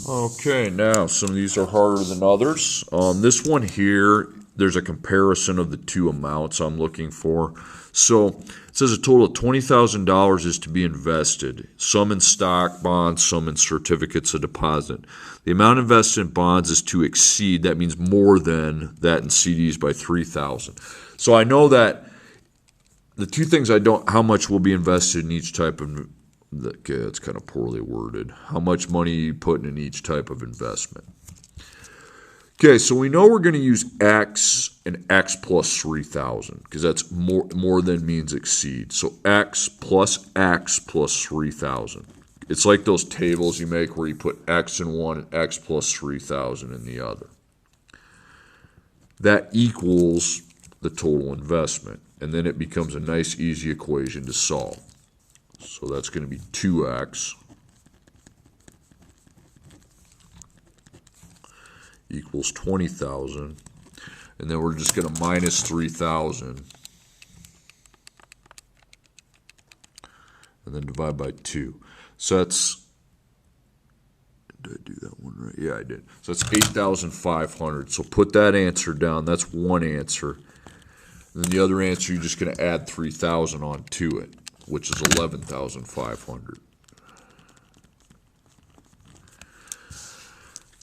Okay, now some of these are harder than others. This one here, there's a comparison of the two amounts I'm looking for. So it says a total of $20,000 is to be invested, some in stock, bonds, some in certificates of deposit. The amount invested in bonds is to exceed, that means more than that in CDs by $3,000. So I know that the two things I don't, how much will be invested in each type of, okay, that's kind of poorly worded. How much money are you putting in each type of investment? Okay, so we know we're going to use X and X plus 3,000 because that's more than means exceed. So X plus 3,000. It's like those tables you make where you put X in one and X plus 3,000 in the other. That equals the total investment, and then it becomes a nice, easy equation to solve. So that's going to be 2X equals 20,000, and then we're just going to minus 3,000 and then divide by 2. So that's, did I do that one right? Yeah, I did. So that's 8,500. So put that answer down. That's one answer. And then the other answer, you're just going to add 3,000 onto it, which is 11,500.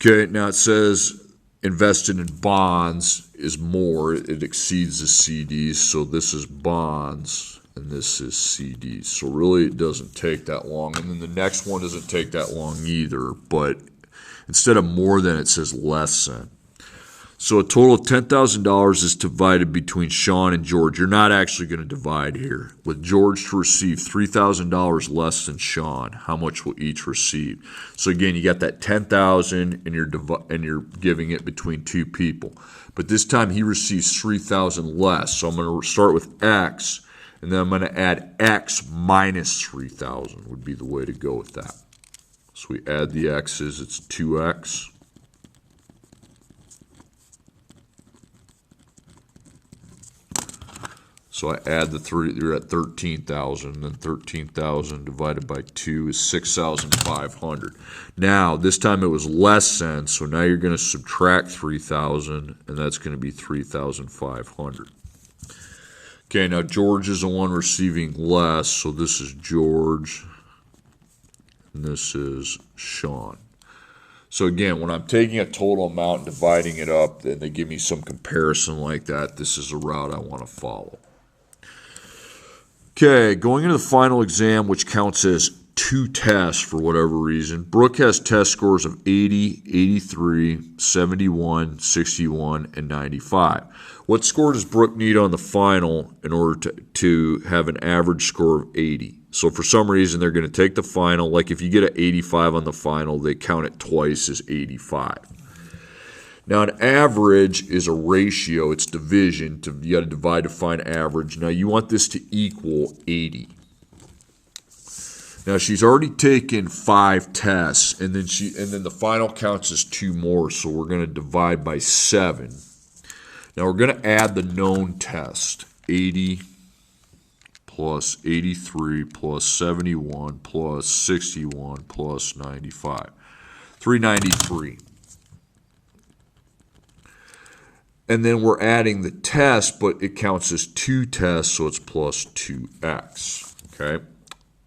Okay, now it says invested in bonds is more. It exceeds the CDs, so this is bonds, and this is CDs. So really it doesn't take that long. And then the next one doesn't take that long either, but instead of more than, it says less than. So a total of $10,000 is divided between Sean and George. You're not actually going to divide here. With George to receive $3,000 less than Sean, how much will each receive? So again, you got that $10,000 and you're giving it between two people. But this time he receives $3,000 less. So I'm going to start with X, and then I'm going to add X minus 3,000 would be the way to go with that. So we add the X's, it's 2X. So I add the 3, you're at 13,000, and then 13,000 divided by 2 is 6,500. Now, this time it was less than, so now you're going to subtract 3,000, and that's going to be 3,500. Okay, now George is the one receiving less, so this is George, and this is Sean. So again, when I'm taking a total amount and dividing it up, and they give me some comparison like that, this is a route I want to follow. Okay, going into the final exam, which counts as 2 tests for whatever reason. Brooke has test scores of 80, 83, 71, 61, and 95. What score does Brooke need on the final in order to have an average score of 80? So for some reason, they're going to take the final. Like if you get an 85 on the final, they count it twice as 85. Now, an average is a ratio. It's division. You got to divide to find average. Now, you want this to equal 80. Now, she's already taken 5 tests, and then the final counts as 2 more, so we're going to divide by 7. Now, we're going to add the known test, 80 plus 83 plus 71 plus 61 plus 95, 393. And then we're adding the test, but it counts as 2 tests, so it's plus 2x, okay?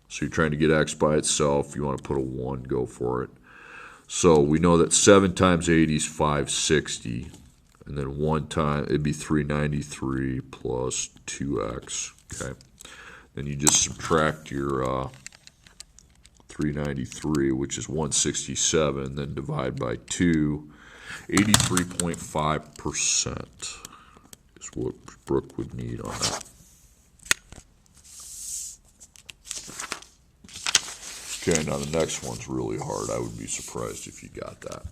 So you're trying to get x by itself. You want to put a 1, go for it. So we know that 7 times 80 is 560, and then 1 time, it'd be 393 plus 2x, okay? Then you just subtract your 393, which is 167, then divide by 2. 83.5% is what Brooke would need on that. Okay, now the next one's really hard. I would be surprised if you got that.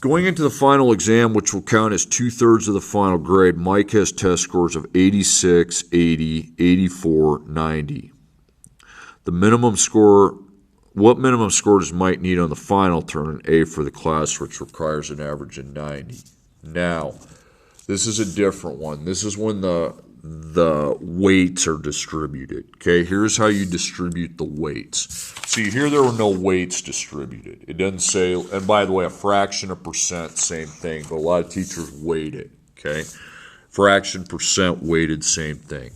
Going into the final exam, which will count as 2/3 of the final grade, Mike has test scores of 86, 80, 84, 90. The minimum score, what minimum score does Mike need on the final to earn an A for the class, which requires an average of 90? Now, this is a different one. This is when the weights are distributed. Okay, here's how you distribute the weights. See, here there were no weights distributed. It doesn't say, and by the way, a fraction, a percent, same thing, but a lot of teachers weight it. Okay, fraction, percent, weighted, same thing.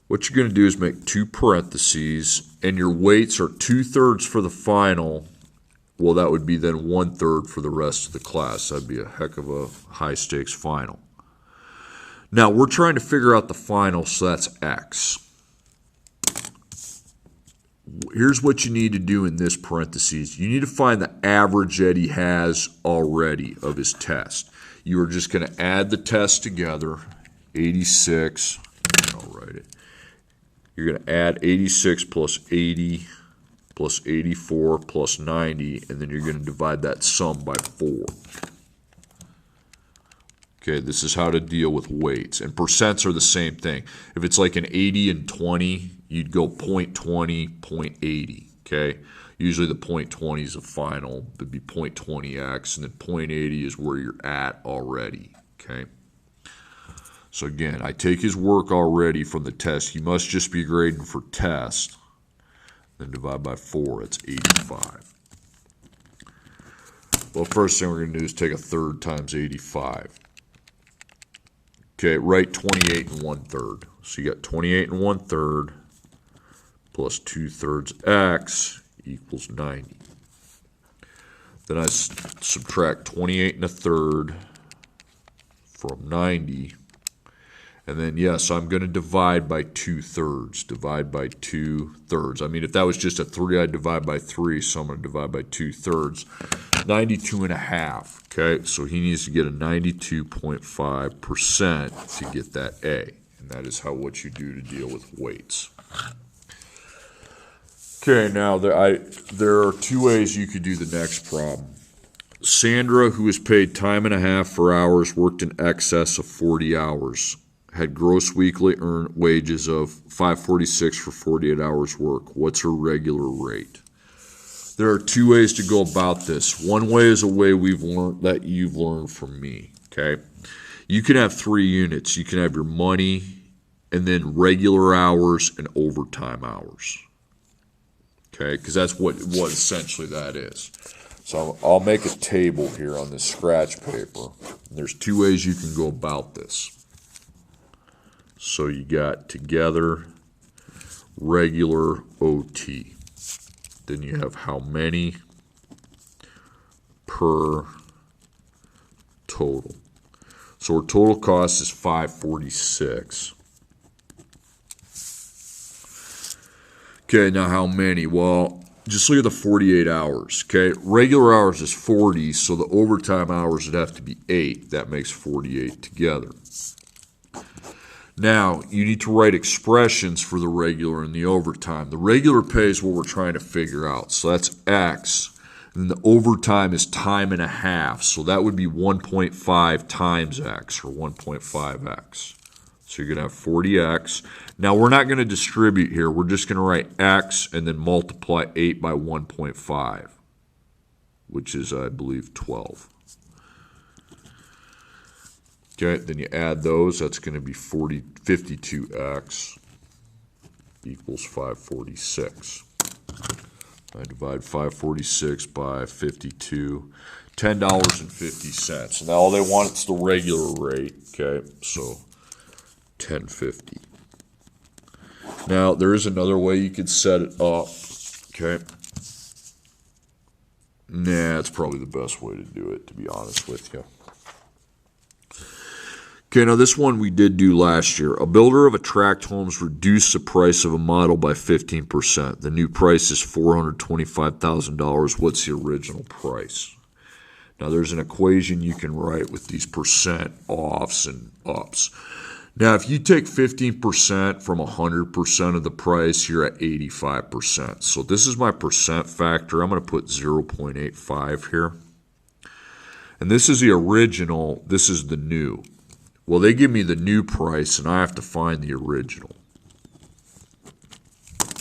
What you're going to do is make two parentheses, and your weights are 2/3 for the final. Well, that would be then 1/3 for the rest of the class. That'd be a heck of a high-stakes final. Now, we're trying to figure out the final, so that's x. Here's what you need to do in this parentheses. You need to find the average that he has already of his test. You are just going to add the tests together, 86, I'll write it. You're going to add 86 plus 80 plus 84 plus 90, and then you're going to divide that sum by 4. Okay, this is how to deal with weights. And percents are the same thing. If it's like an 80 and 20, you'd go 0.20, 0.80. Okay, usually the 0.20 is a final. It'd be 0.20x, and then 0.80 is where you're at already. Okay. So again, I take his work already from the test. He must just be grading for test. Then divide by 4. It's 85. Well, first thing we're going to do is take 1/3 times 85. Okay, write 28 1/3. So you got 28 1/3 plus 2/3 x equals 90. Then I subtract 28 1/3 from 90. And then, yes, I'm going to divide by 2/3. Divide by 2/3. I mean, if that was just a 3, I'd divide by 3. So I'm going to divide by 2/3. 92.5. Okay, so he needs to get a 92.5% to get that A. And that is what you do to deal with weights. Okay, now there are two ways you could do the next problem. Sandra, who was paid time and a half for hours worked in excess of 40 hours, had gross weekly earned wages of $5.46 for 48 hours work. What's her regular rate? There are two ways to go about this. One way is a way we've learned that you've learned from me. Okay, you can have 3 units. You can have your money, and then regular hours and overtime hours. Okay, because that's what essentially that is. So I'll make a table here on this scratch paper. There's 2 ways you can go about this. So you got together, regular, OT. Then you have how many per total. So our total cost is $5.46. Okay, now how many? Well, just look at the 48 hours. Okay, regular hours is 40, so the overtime hours would have to be 8. That makes 48 together. Now, you need to write expressions for the regular and the overtime. The regular pay is what we're trying to figure out. So that's X. And the overtime is time and a half. So that would be 1.5 times X, or 1.5X. So you're going to have 40X. Now, we're not going to distribute here. We're just going to write X and then multiply 8 by 1.5, which is, I believe, 12. Okay, then you add those. That's going to be 52x equals 546. I divide 546 by 52, $10.50. Now all they want is the regular rate. Okay, so $10.50. Now there is another way you could set it up. Okay. Nah, it's probably the best way to do it, to be honest with you. Okay, now this one we did do last year. A builder of attract homes reduced the price of a model by 15%. The new price is $425,000. What's the original price? Now there's an equation you can write with these percent offs and ups. Now if you take 15% from 100% of the price, you're at 85%. So this is my percent factor. I'm going to put 0.85 here. And this is the original. This is the new. Well, they give me the new price, and I have to find the original.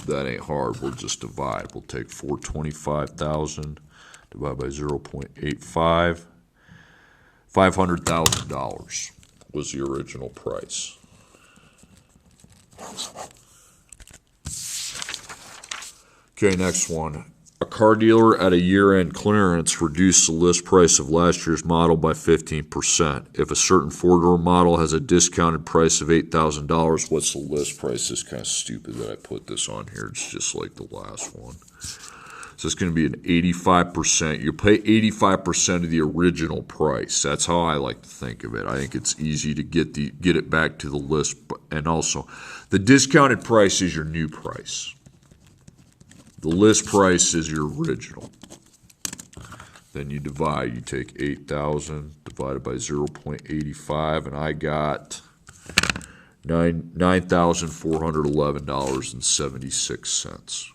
That ain't hard. We'll just divide. We'll take 425,000, divide by 0.85, $500,000. was the original price. Okay, next one. A car dealer at a year-end clearance reduced the list price of last year's model by 15%. If a certain four-door model has a discounted price of $8,000, what's the list price? It's kind of stupid that I put this on here. It's just like the last one. So it's going to be an 85%. You pay 85% of the original price. That's how I like to think of it. I think it's easy to get it back to the list. And also, the discounted price is your new price. The list price is your original. Then you divide. You take 8,000 divided by 0.85, and I got $9,411.76.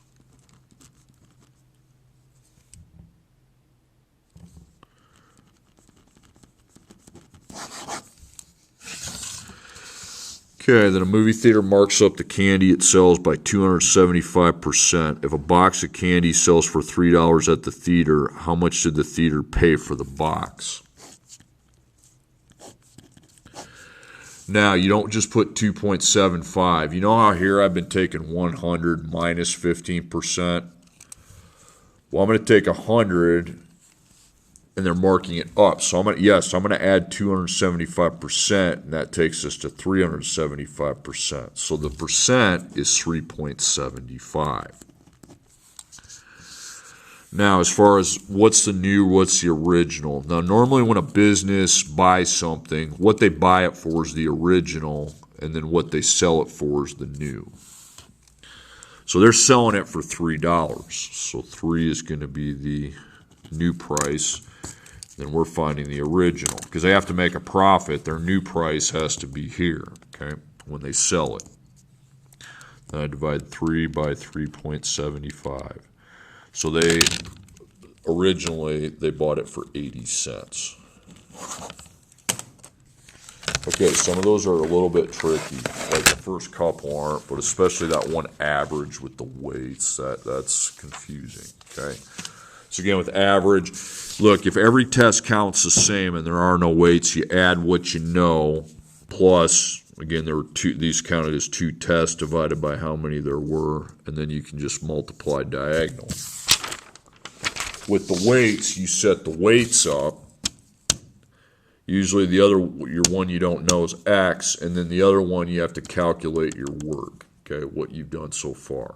Okay, then a movie theater marks up the candy it sells by 275%. If a box of candy sells for $3 at the theater, how much did the theater pay for the box? Now, you don't just put 2.75. You know how here I've been taking 100 minus 15%? Well, I'm going to take 100, and they're marking it up. So I'm going to add 275%, and that takes us to 375%. So the percent is 3.75. Now, as far as what's the new, what's the original? Now, normally when a business buys something, what they buy it for is the original, and then what they sell it for is the new. So they're selling it for $3. So 3 is going to be the new price. Then we're finding the original. Because they have to make a profit, their new price has to be here, okay, when they sell it. Then I divide 3 by 3.75. So originally they bought it for 80 cents. Okay, some of those are a little bit tricky. Like the first couple aren't, but especially that one average with the weights, that's confusing, okay? So again, with average, look, if every test counts the same and there are no weights, you add what you know, plus, again, there were these counted as 2 tests divided by how many there were, and then you can just multiply diagonal. With the weights, you set the weights up. Usually your one you don't know is X, and then the other one you have to calculate your work, okay, what you've done so far.